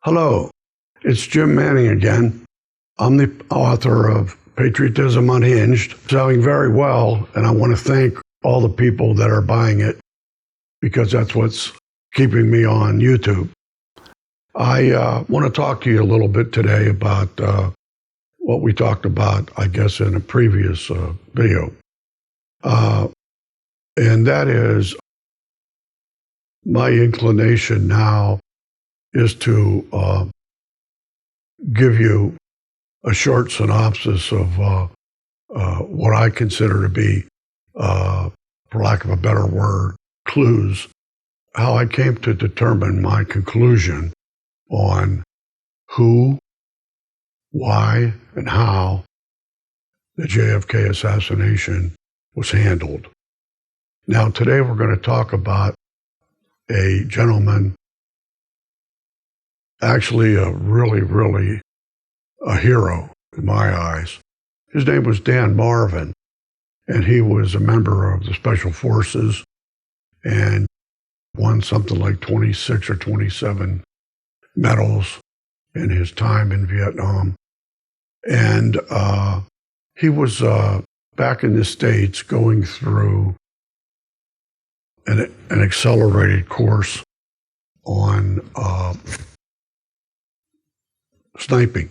Hello, it's Jim Manning again. I'm the author of Patriotism, Unhinged, selling very well, and I want to thank all the people that are buying it because that's what's keeping me on YouTube. I want to talk to you a little bit today about what we talked about, I guess, in a previous video. And that is, my inclination now is to give you a short synopsis of what I consider to be, for lack of a better word, clues, how I came to determine my conclusion on who, why, and how the JFK assassination was handled. Now, today we're going to talk about a gentleman, actually really a hero in my eyes. His name was Marvin, and he was a member of the Special Forces and won something like 26 or 27 medals in his time in Vietnam. And he was back in the States going through an accelerated course on sniping,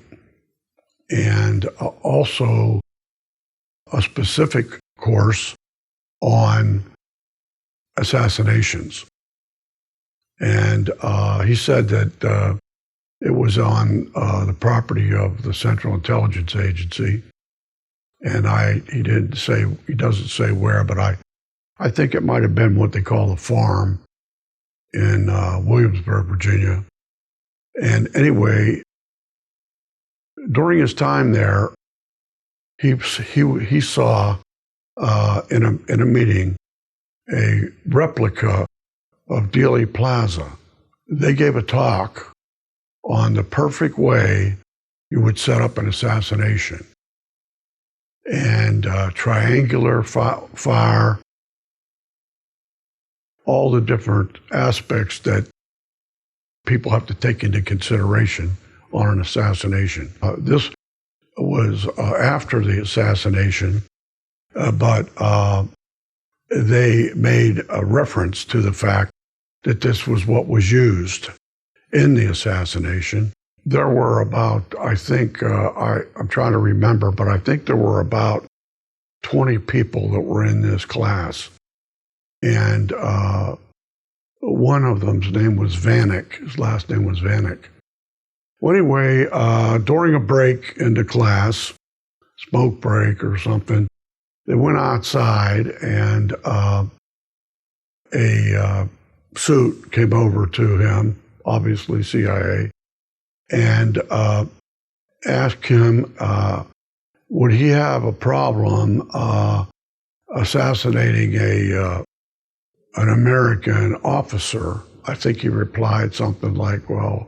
and also a specific course on assassinations. And he said that it was on the property of the Central Intelligence Agency. And he doesn't say where, but I think it might have been what they call the farm in Williamsburg, Virginia. And anyway, during his time there, he saw in a meeting a replica of Dealey Plaza. They gave a talk on the perfect way you would set up an assassination, and triangular fire, all the different aspects that people have to take into consideration on an assassination. This was after the assassination, but they made a reference to the fact that this was what was used in the assassination. There were about, I think, I'm trying to remember, but I think there were about 20 people that were in this class. And one of them's name was Vanek. His last name was Vanek. Well, anyway, during a break into class, smoke break or something, they went outside, and a suit came over to him, obviously CIA, and asked him, would he have a problem assassinating an American officer? I think he replied something like, well,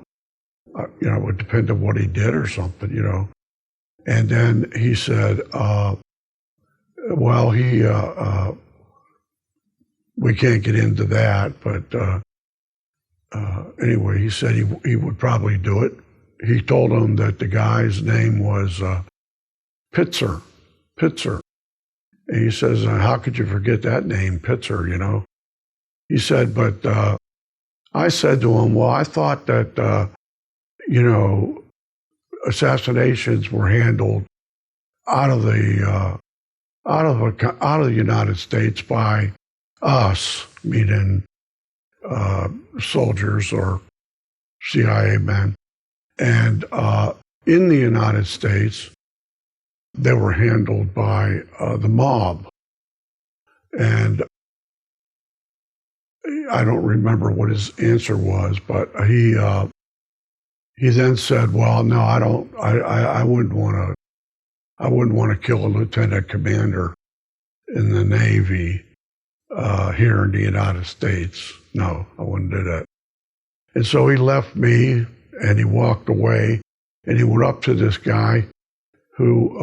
it would depend on what he did or something, And then he said, well, we can't get into that, but anyway, he said he would probably do it. He told him that the guy's name was Pitzer. And he says, how could you forget that name, Pitzer, He said, but I said to him, well, I thought that, assassinations were handled out of the United States by us, meaning soldiers or CIA men, and in the United States, they were handled by the mob. And I don't remember what his answer was, but he then said, well, no, I wouldn't want to kill a lieutenant commander in the Navy here in the United States. No, I wouldn't do that. And so he left me, and he walked away, and he went up to this guy who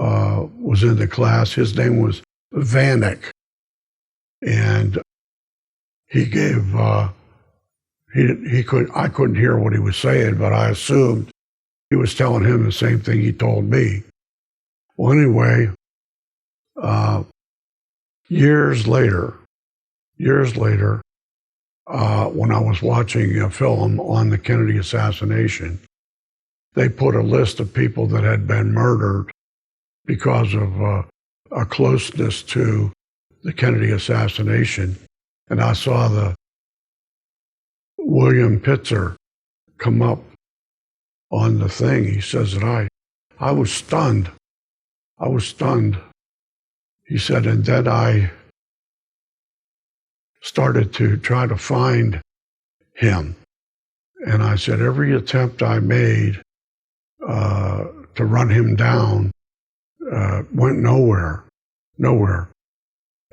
was in the class. His name was Vanek. And he gave I couldn't hear what he was saying, but I assumed he was telling him the same thing he told me. Well, anyway, years later, when I was watching a film on the Kennedy assassination, they put a list of people that had been murdered because of a closeness to the Kennedy assassination. And I saw the William Pitzer come up on the thing. He says that I was stunned. I was stunned. He said, and then I started to try to find him. And I said, every attempt I made to run him down went nowhere.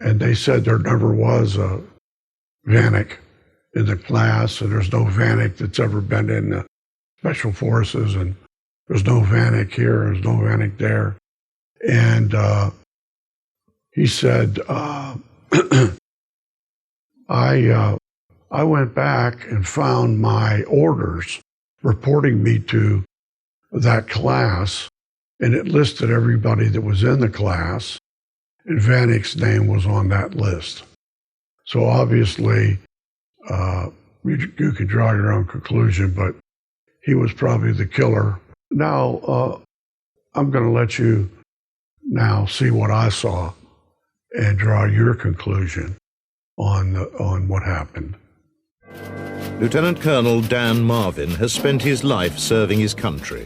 And they said there never was a Vanek in the class, and there's no Vanek that's ever been in the Special Forces, and there's no Vanek here, there's no Vanek there. And he said, I went back and found my orders reporting me to that class, and it listed everybody that was in the class, and Vanek's name was on that list. So obviously, you can draw your own conclusion, but he was probably the killer. Now, I'm going to let you now see what I saw and draw your conclusion on what happened. Lieutenant Colonel Dan Marvin has spent his life serving his country.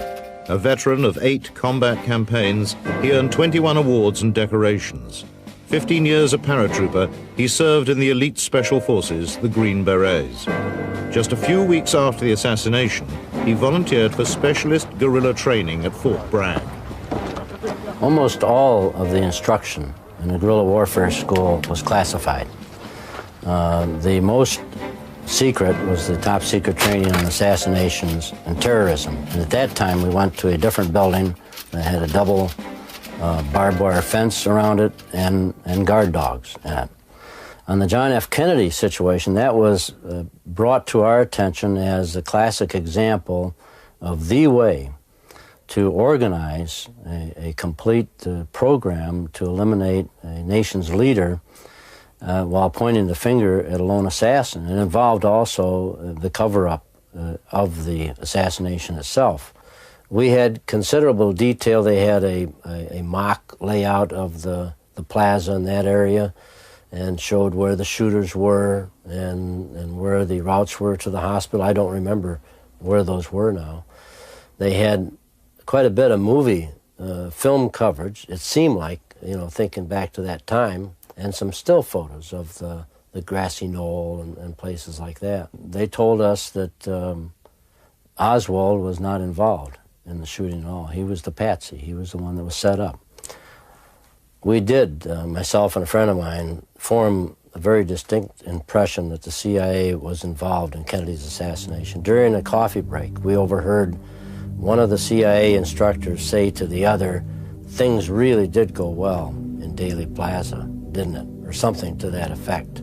A veteran of 8 combat campaigns, he earned 21 awards and decorations. 15 years a paratrooper, he served in the elite special forces, the Green Berets. Just a few weeks after the assassination, he volunteered for specialist guerrilla training at Fort Bragg. Almost all of the instruction in the guerrilla warfare school was classified. The most secret was the top secret training on assassinations and terrorism. And at that time, we went to a different building that had a double barbed wire fence around it and guard dogs in it. On the John F. Kennedy situation, that was brought to our attention as a classic example of the way to organize a complete program to eliminate a nation's leader while pointing the finger at a lone assassin. It involved also the cover-up of the assassination itself. We had considerable detail. They had a mock layout of the plaza in that area and showed where the shooters were and where the routes were to the hospital. I don't remember where those were now. They had quite a bit of movie film coverage, it seemed like, thinking back to that time, and some still photos of the grassy knoll and places like that. They told us that Oswald was not involved in the shooting at all. He was the patsy. He was the one that was set up. We did, myself and a friend of mine, form a very distinct impression that the CIA was involved in Kennedy's assassination. During a coffee break, we overheard one of the CIA instructors say to the other, "Things really did go well in Daley Plaza, didn't it?" Or something to that effect.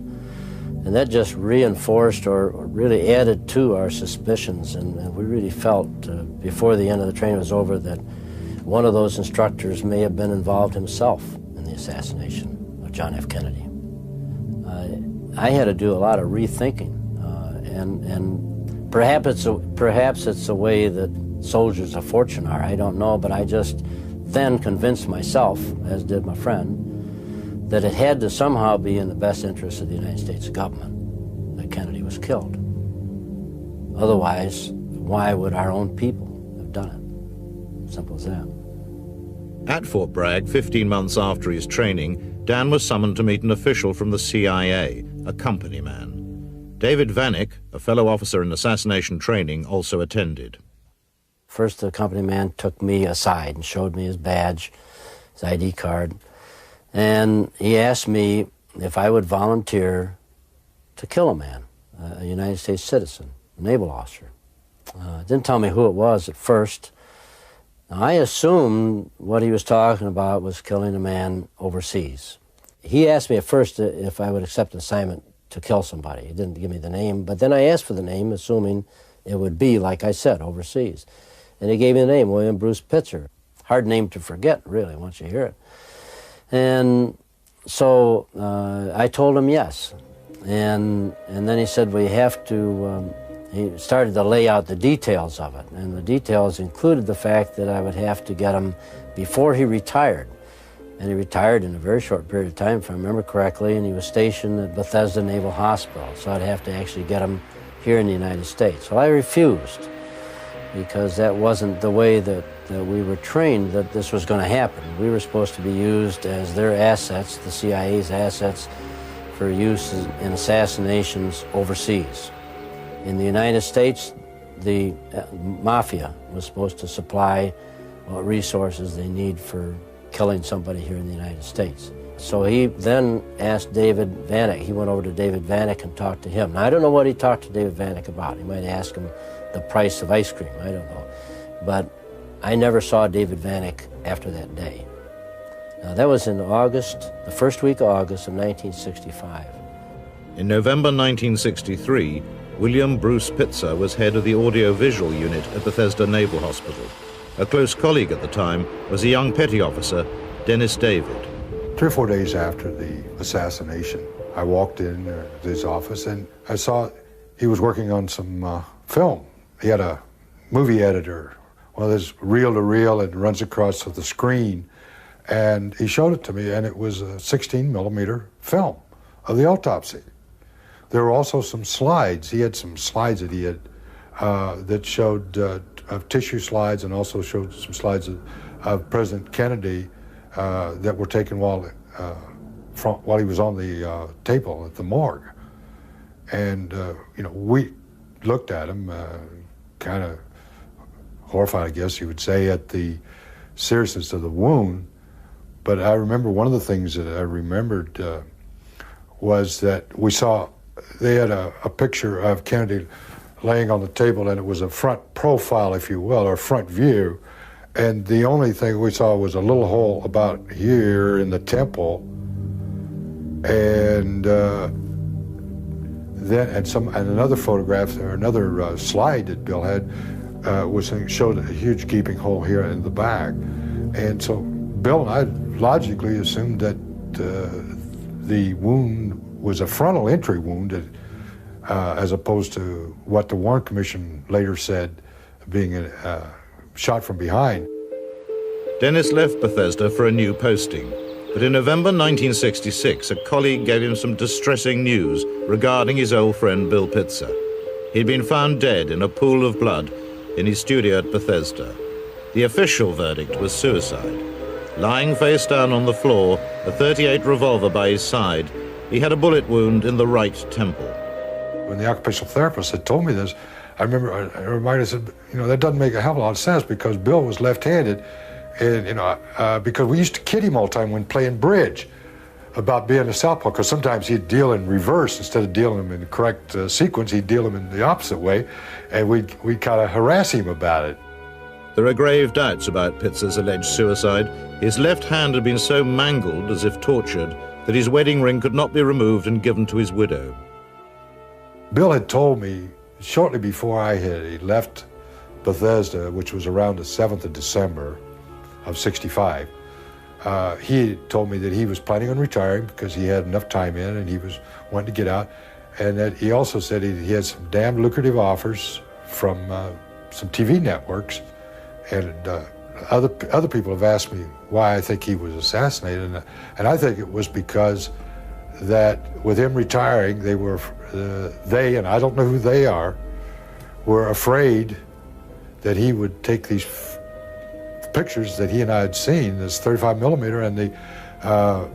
And that just reinforced or really added to our suspicions, and we really felt before the end of the training was over that one of those instructors may have been involved himself in the assassination of John F. Kennedy. I had to do a lot of rethinking, and perhaps it's the way that soldiers of fortune are, I don't know, but I just then convinced myself, as did my friend, that it had to somehow be in the best interest of the United States government that Kennedy was killed. Otherwise, why would our own people have done it? Simple as that. At Fort Bragg, 15 months after his training, Dan was summoned to meet an official from the CIA, a company man. David Vanek, a fellow officer in assassination training, also attended. First, the company man took me aside and showed me his badge, his ID card, and he asked me if I would volunteer to kill a man, a United States citizen, a naval officer. Didn't tell me who it was at first. Now, I assumed what he was talking about was killing a man overseas. He asked me at first if I would accept an assignment to kill somebody. He didn't give me the name, but then I asked for the name, assuming it would be, like I said, overseas. And he gave me the name, William Bruce Pitzer. Hard name to forget, really, once you hear it. And so I told him yes. And then he said, we have to, he started to lay out the details of it. And the details included the fact that I would have to get him before he retired. And he retired in a very short period of time, if I remember correctly, and he was stationed at Bethesda Naval Hospital. So I'd have to actually get him here in the United States. Well, I refused, because that wasn't the way that we were trained that this was going to happen. We were supposed to be used as their assets, the CIA's assets, for use in assassinations overseas. In the United States, the mafia was supposed to supply what resources they need for killing somebody here in the United States. So he then asked David Vanek. He went over to David Vanek and talked to him. Now, I don't know what he talked to David Vanek about. He might ask him the price of ice cream. I don't know. But I never saw David Vanek after that day. Now, that was in August, the first week of August of 1965. In November 1963, William Bruce Pitzer was head of the audio-visual unit at Bethesda Naval Hospital. A close colleague at the time was a young petty officer, Dennis David. 3 or 4 days after the assassination, I walked in his office and I saw he was working on some film. He had a movie editor, one of those reel-to-reel, and runs across the screen. And he showed it to me, and it was a 16-millimeter film of the autopsy. There were also some slides. He had some slides that he had that showed of tissue slides, and also showed some slides of President Kennedy that were taken while he was on the table at the morgue. And we looked at him, kind of horrified, I guess you would say, at the seriousness of the wound. But I remember one of the things that I remembered was that we saw, they had a picture of Kennedy laying on the table, and it was a front profile, if you will, or front view. And the only thing we saw was a little hole about here in the temple. And then, and another photograph, or another slide that Bill had, showed a huge gaping hole here in the back. And so Bill and I logically assumed that the wound was a frontal entry wound, as opposed to what the Warren Commission later said being a shot from behind. Dennis left Bethesda for a new posting, but in November 1966, a colleague gave him some distressing news regarding his old friend Bill Pitzer. He'd been found dead in a pool of blood in his studio at Bethesda. The official verdict was suicide. Lying face down on the floor, a .38 revolver by his side, he had a bullet wound in the right temple. When the occupational therapist had told me this, I reminded myself, that doesn't make a hell of a lot of sense, because Bill was left-handed, and, because we used to kid him all the time when playing bridge about being a southpaw, because sometimes he'd deal in reverse. Instead of dealing them in the correct sequence, he'd deal them in the opposite way, and we'd kind of harass him about it. There are grave doubts about Pitzer's alleged suicide. His left hand had been so mangled, as if tortured, that his wedding ring could not be removed and given to his widow. Bill had told me shortly before he left Bethesda, which was around the 7th of December of '65, he told me that he was planning on retiring because he had enough time in and he was wanting to get out, and that he also said he had some damn lucrative offers from some TV networks. And other people have asked me why I think he was assassinated, and I think it was because that with him retiring, they, and I don't know who they are, were afraid that he would take these pictures that he and I had seen, this 35 millimeter and the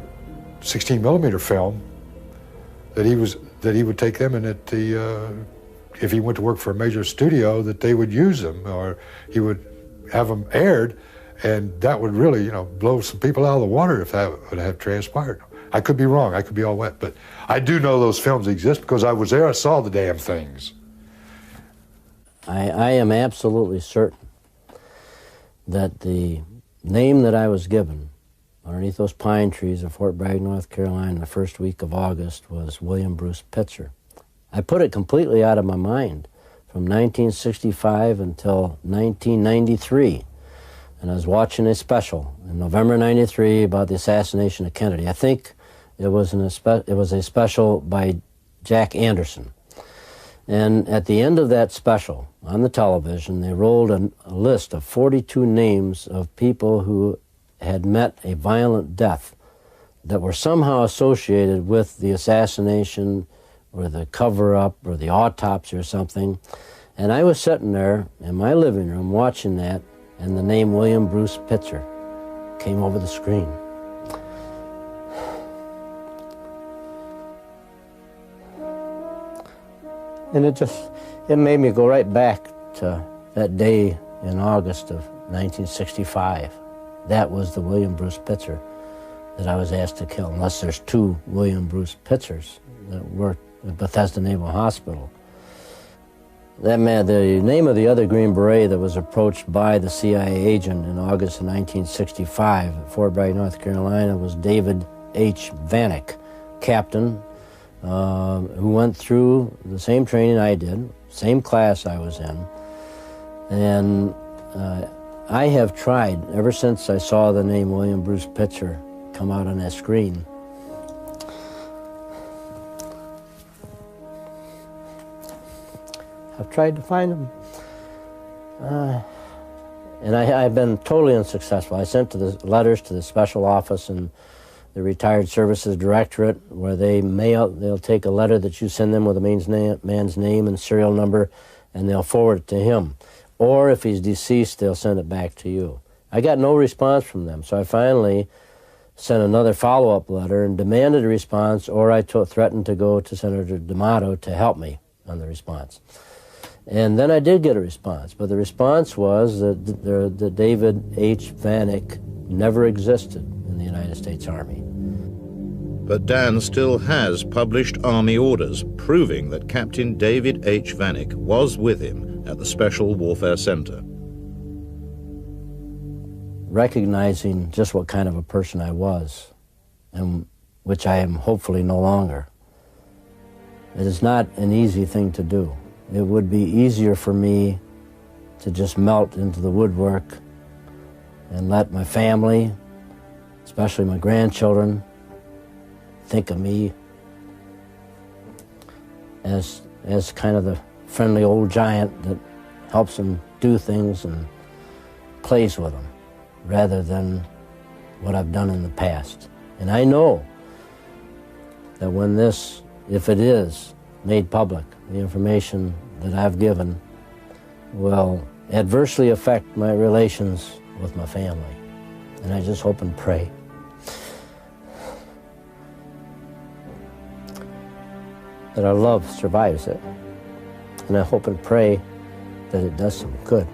16 millimeter film, that he would take them, and that if he went to work for a major studio, that they would use them, or he would have them aired, and that would really, blow some people out of the water if that would have transpired. I could be wrong, I could be all wet, but I do know those films exist because I was there, I saw the damn things. I am absolutely certain that the name that I was given underneath those pine trees of Fort Bragg, North Carolina, the first week of August, was William Bruce Pitzer. I put it completely out of my mind from 1965 until 1993. And I was watching a special in November '93 about the assassination of Kennedy. I think it was a special by Jack Anderson. And at the end of that special, on the television, they rolled a list of 42 names of people who had met a violent death that were somehow associated with the assassination or the cover-up or the autopsy or something. And I was sitting there in my living room watching that, and the name William Bruce Pitzer came over the screen. And it made me go right back to that day in August of 1965. That was the William Bruce Pitzer that I was asked to kill, unless there's two William Bruce Pitzers that worked at Bethesda Naval Hospital. That man, the name of the other Green Beret that was approached by the CIA agent in August of 1965 at Fort Bragg, North Carolina, was David H. Vanek, captain, who went through the same training I did, same class I was in. And I have tried, ever since I saw the name William Bruce Pitzer come out on that screen, I've tried to find him. And I've been totally unsuccessful. I sent letters to the special office and the Retired Services Directorate, where they'll take a letter that you send them with a man's name and serial number, and they'll forward it to him. Or if he's deceased, they'll send it back to you. I got no response from them, so I finally sent another follow-up letter and demanded a response, or I threatened to go to Senator D'Amato to help me on the response. And then I did get a response, but the response was that David H. Vanek never existed in the United States Army. But Dan still has published Army orders proving that Captain David H. Vanek was with him at the Special Warfare Center. Recognizing just what kind of a person I was, and which I am hopefully no longer, it is not an easy thing to do. It would be easier for me to just melt into the woodwork and let my family, especially my grandchildren, think of me as kind of the friendly old giant that helps them do things and plays with them, rather than what I've done in the past. And I know that when this, if it is made public, the information that I've given will adversely affect my relations with my family. And I just hope and pray that our love survives it. And I hope and pray that it does some good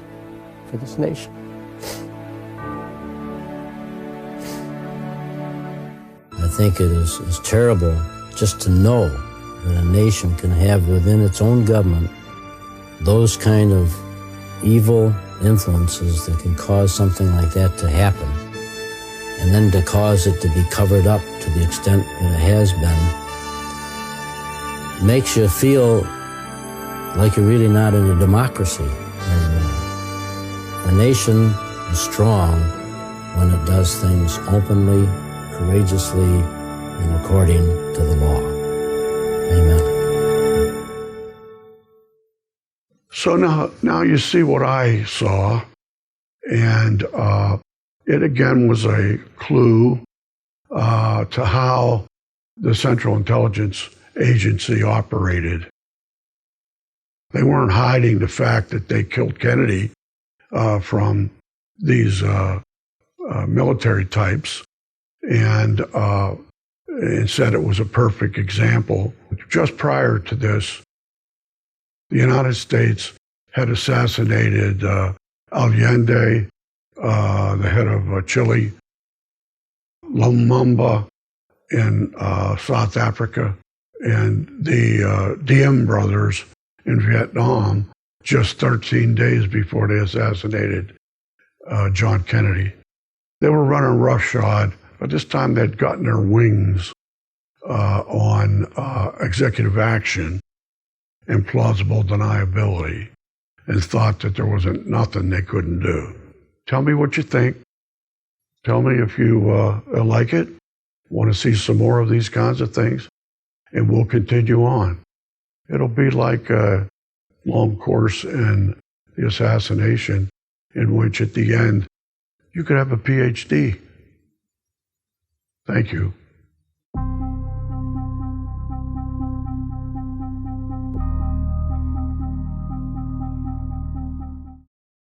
for this nation. I think it is terrible just to know that a nation can have within its own government those kind of evil influences that can cause something like that to happen, and then to cause it to be covered up to the extent that it has been, makes you feel like you're really not in a democracy anymore. A nation is strong when it does things openly, courageously, and according to the law. Amen. So now you see what I saw, and it again was a clue to how the Central Intelligence Agency operated. They weren't hiding the fact that they killed Kennedy from these military types, and said it was a perfect example. Just prior to this, the United States had assassinated Allende, the head of Chile, Lumumba in South Africa, and the Diem brothers in Vietnam just 13 days before they assassinated John Kennedy. They were running roughshod But this time they'd gotten their wings on executive action and plausible deniability and thought that there wasn't nothing they couldn't do. Tell me what you think. Tell me if you like it, want to see some more of these kinds of things, and we'll continue on. It'll be like a long course in the assassination in which at the end you could have a PhD. Thank you.